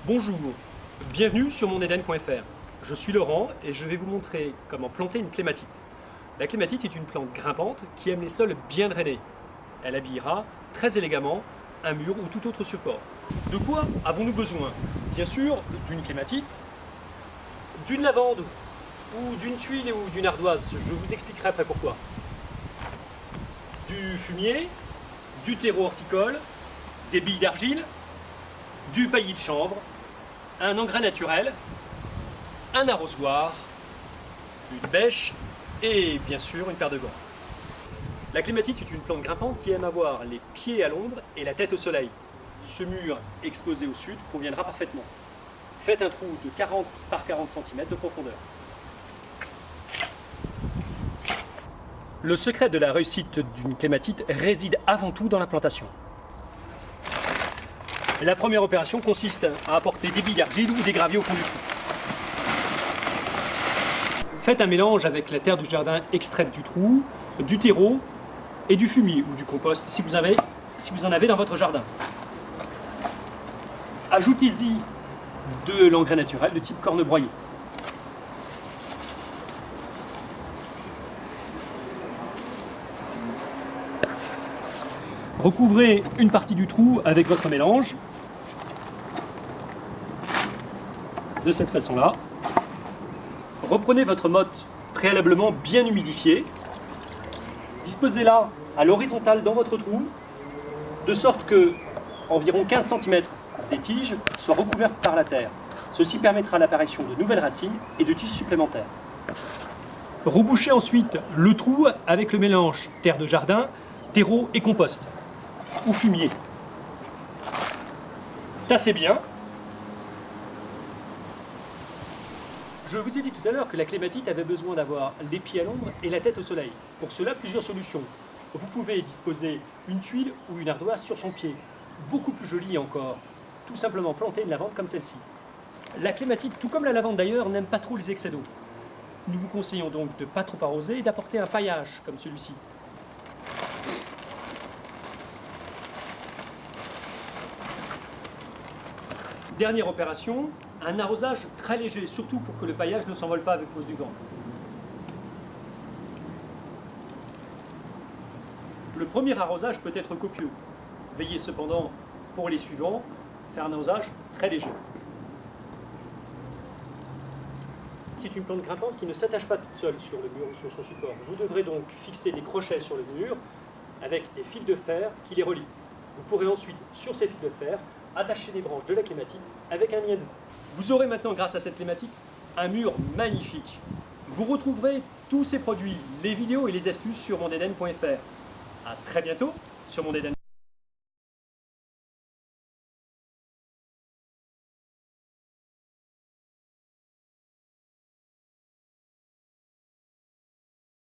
Bonjour, bienvenue sur moneden.fr. Je suis Laurent et je vais vous montrer comment planter une clématite. La clématite est une plante grimpante qui aime les sols bien drainés. Elle habillera très élégamment un mur ou tout autre support. De quoi avons-nous besoin? Bien sûr, d'une clématite, d'une lavande ou d'une tuile ou d'une ardoise. Je vous expliquerai après pourquoi. Du fumier, du terreau horticole, des billes d'argile, du paillis de chanvre, un engrais naturel, un arrosoir, une bêche et bien sûr une paire de gants. La clématite est une plante grimpante qui aime avoir les pieds à l'ombre et la tête au soleil. Ce mur exposé au sud conviendra parfaitement. Faites un trou de 40 par 40 cm de profondeur. Le secret de la réussite d'une clématite réside avant tout dans la plantation. La première opération consiste à apporter des billes d'argile ou des graviers au fond du trou. Faites un mélange avec la terre du jardin extraite du trou, du terreau et du fumier ou du compost si vous en avez dans votre jardin. Ajoutez-y de l'engrais naturel de type corne broyée. Recouvrez une partie du trou avec votre mélange, de cette façon-là. Reprenez votre motte préalablement bien humidifiée, disposez-la à l'horizontale dans votre trou, de sorte que environ 15 cm des tiges soient recouvertes par la terre. Ceci permettra l'apparition de nouvelles racines et de tiges supplémentaires. Rebouchez ensuite le trou avec le mélange terre de jardin, terreau et compost, ou fumier. Tassez bien. Je vous ai dit tout à l'heure que la clématite avait besoin d'avoir les pieds à l'ombre et la tête au soleil. Pour cela, plusieurs solutions. Vous pouvez disposer une tuile ou une ardoise sur son pied. Beaucoup plus jolie encore. Tout simplement planter une lavande comme celle-ci. La clématite, tout comme la lavande d'ailleurs, n'aime pas trop les excès d'eau. Nous vous conseillons donc de ne pas trop arroser et d'apporter un paillage comme celui-ci. Dernière opération, un arrosage très léger, surtout pour que le paillage ne s'envole pas avec cause du vent. Le premier arrosage peut être copieux. Veillez cependant, pour les suivants, faire un arrosage très léger. C'est une plante grimpante qui ne s'attache pas toute seule sur le mur ou sur son support. Vous devrez donc fixer des crochets sur le mur avec des fils de fer qui les relient. Vous pourrez ensuite, sur ces fils de fer, attacher les branches de la clématite avec un lien doux. Vous aurez maintenant, grâce à cette clématite, un mur magnifique. Vous retrouverez tous ces produits, les vidéos et les astuces sur moneden.fr. A très bientôt sur moneden.fr.